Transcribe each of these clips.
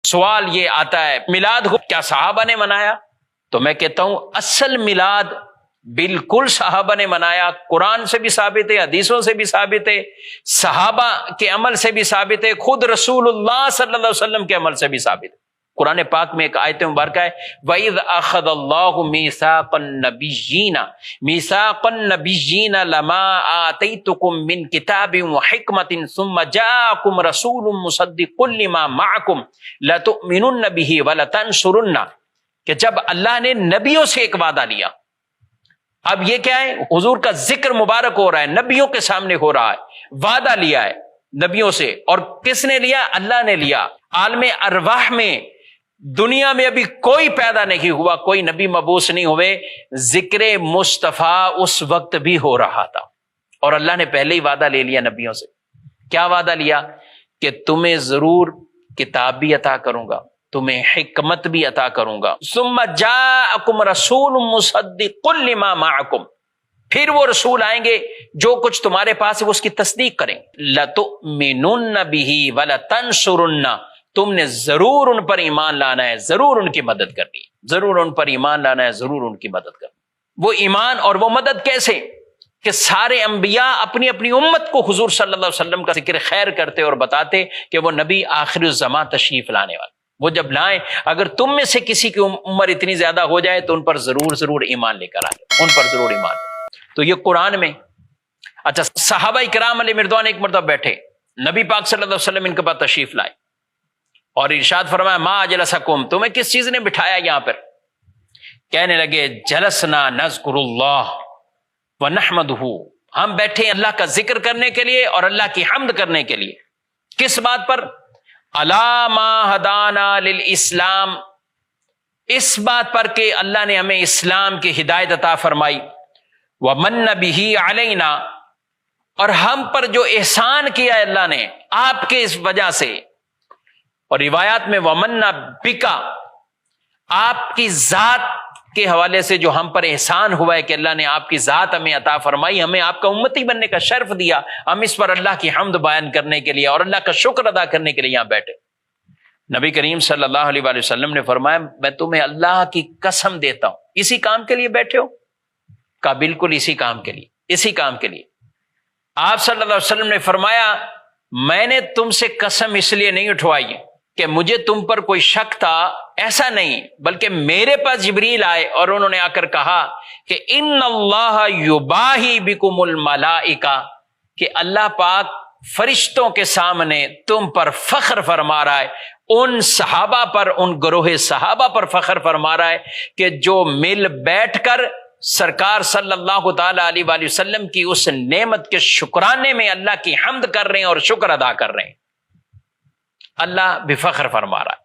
سوال یہ آتا ہے میلاد کیا صحابہ نے منایا؟ تو میں کہتا ہوں اصل میلاد بالکل صحابہ نے منایا، قرآن سے بھی ثابت ہے، حدیثوں سے بھی ثابت ہے، صحابہ کے عمل سے بھی ثابت ہے، خود رسول اللہ صلی اللہ علیہ وسلم کے عمل سے بھی ثابت ہے۔ قرآن پاک میں ایک آیت مبارکہ ہے وَإِذْ أَخَذَ اللَّهُ مِيثَاقَ النَّبِيِّينَ لَمَا آتَيْتُكُم مِّن كِتَابٍ وَحِكْمَةٍ ثُمَّ جَاءَكُمْ رَسُولٌ مُصَدِّقٌ لِّمَا مَعَكُمْ لَتُؤْمِنُنَّ بِهِ وَلَتَنصُرُنَّهُ، کہ جب اللہ نے نبیوں سے ایک وعدہ لیا، اب یہ کیا ہے؟ حضور کا ذکر مبارک ہو رہا ہے، نبیوں کے سامنے ہو رہا ہے، وعدہ لیا ہے نبیوں سے، اور کس نے لیا؟ اللہ نے لیا۔ عالم ارواح میں دنیا میں ابھی کوئی پیدا نہیں ہوا، کوئی نبی مبعوث نہیں ہوئے، ذکر مصطفیٰ اس وقت بھی ہو رہا تھا، اور اللہ نے پہلے ہی وعدہ لے لیا نبیوں سے۔ کیا وعدہ لیا؟ کہ تمہیں ضرور کتاب بھی عطا کروں گا، تمہیں حکمت بھی عطا کروں گا، ثم جاءکم رسول مصدق لما معکم، پھر وہ رسول آئیں گے جو کچھ تمہارے پاس ہے وہ اس کی تصدیق کریں۔ لتؤمنن به ولتنصرن، تم نے ضرور ان پر ایمان لانا ہے، ضرور ان کی مدد کرنی ہے، ضرور ان پر ایمان لانا ہے، ضرور ان کی مدد کرنی۔ وہ ایمان اور وہ مدد کیسے؟ کہ سارے انبیاء اپنی اپنی امت کو حضور صلی اللہ علیہ وسلم کا ذکر خیر کرتے اور بتاتے کہ وہ نبی آخر الزمان تشریف لانے والے، وہ جب لائیں، اگر تم میں سے کسی کی عمر اتنی زیادہ ہو جائے تو ان پر ضرور ایمان لے کر آئے، ان پر ضرور ایمان۔ تو یہ قرآن میں۔ اچھا، صحابہ کرام علیہ مردوان ایک مرتبہ بیٹھے، نبی پاک صلی اللہ علیہ وسلم ان کے پاس تشریف لائے اور ارشاد فرمایا ما اجلسکم، تمہیں کس چیز نے بٹھایا یہاں پر؟ کہنے لگے جلسنا نذکر اللہ ونحمدہ، ہم بیٹھے اللہ کا ذکر کرنے کے لیے اور اللہ کی حمد کرنے کے لیے۔ کس بات پر؟ الا ما ہدانا للاسلام، اس بات پر کہ اللہ نے ہمیں اسلام کی ہدایت عطا فرمائی، ومن بہ علینا، اور ہم پر جو احسان کیا ہے اللہ نے آپ کے اس وجہ سے، اور روایات میں ومن بکا، آپ کی ذات کے حوالے سے جو ہم پر احسان ہوا ہے کہ اللہ نے آپ کی ذات ہمیں عطا فرمائی، ہمیں آپ کا امتی بننے کا شرف دیا، ہم اس پر اللہ کی حمد بیان کرنے کے لیے اور اللہ کا شکر ادا کرنے کے لیے یہاں بیٹھے۔ نبی کریم صلی اللہ علیہ وآلہ وسلم نے فرمایا میں تمہیں اللہ کی قسم دیتا ہوں، اسی کام کے لیے بیٹھے ہو؟ کہا بالکل اسی کام کے لیے، اسی کام کے لیے۔ آپ صلی اللہ علیہ وسلم نے فرمایا میں نے تم سے قسم اس لیے نہیں اٹھوائی کہ مجھے تم پر کوئی شک تھا، ایسا نہیں، بلکہ میرے پاس جبریل آئے اور انہوں نے آ کر کہا کہ ان اللہ یباہی بکم الملائکہ، کہ اللہ پاک فرشتوں کے سامنے تم پر فخر فرما رہا ہے، ان صحابہ پر، ان گروہ صحابہ پر فخر فرما رہا ہے کہ جو مل بیٹھ کر سرکار صلی اللہ تعالی علیہ وآلہ وسلم کی اس نعمت کے شکرانے میں اللہ کی حمد کر رہے ہیں اور شکر ادا کر رہے ہیں۔ اللہ بفخر فرما رہا ہے،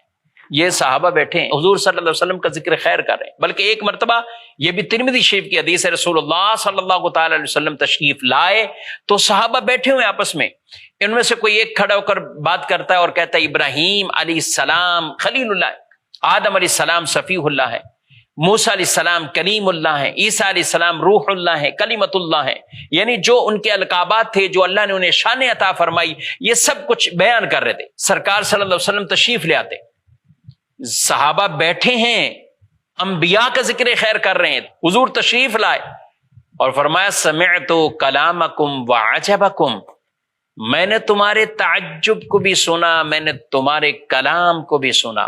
یہ صحابہ بیٹھے ہیں حضور صلی اللہ علیہ وسلم کا ذکر خیر کر رہے ہیں۔ بلکہ ایک مرتبہ یہ بھی ترمذی شریف کی حدیث ہے، رسول اللہ صلی اللہ تعالی علیہ وسلم تشریف لائے تو صحابہ بیٹھے ہوئے آپس میں، ان میں سے کوئی ایک کھڑا ہو کر بات کرتا ہے اور کہتا ہے ابراہیم علیہ السلام خلیل اللہ ہے، آدم علیہ السلام صفیہ اللہ ہے، موسیٰ علیہ السلام کلیم اللہ ہے، عیسیٰ علیہ السلام روح اللہ ہے، کلمت اللہ ہے، یعنی جو ان کے القابات تھے، جو اللہ نے انہیں شان عطا فرمائی، یہ سب کچھ بیان کر رہے تھے۔ سرکار صلی اللہ علیہ وسلم تشریف لے آتے، صحابہ بیٹھے ہیں، انبیاء کا ذکر خیر کر رہے ہیں، حضور تشریف لائے اور فرمایا سمعت کلامکم وعجبکم، میں نے تمہارے تعجب کو بھی سنا، میں نے تمہارے کلام کو بھی سنا۔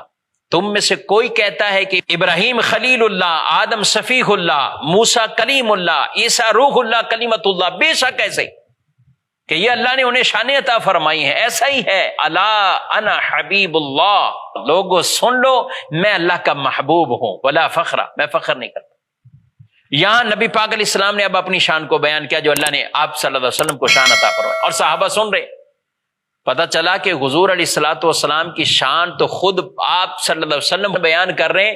تم میں سے کوئی کہتا ہے کہ ابراہیم خلیل اللہ، آدم صفیح اللہ، موسیٰ کلیم اللہ، عیسیٰ روح اللہ کلمت اللہ، بے شک ایسے کہ یہ اللہ نے انہیں شان عطا فرمائی ہے، ایسا ہی ہے۔ الا انا حبیب اللہ، لوگوں سن لو میں اللہ کا محبوب ہوں، ولا فخر، میں فخر نہیں کرتا۔ یہاں نبی پاک علیہ السلام نے اب اپنی شان کو بیان کیا جو اللہ نے آپ صلی اللہ علیہ وسلم کو شان عطا فرمائی، اور صحابہ سن رہے۔ پتہ چلا کہ حضور علیہ الصلوۃ والسلام کی شان تو خود آپ صلی اللہ علیہ وسلم بیان کر رہے ہیں،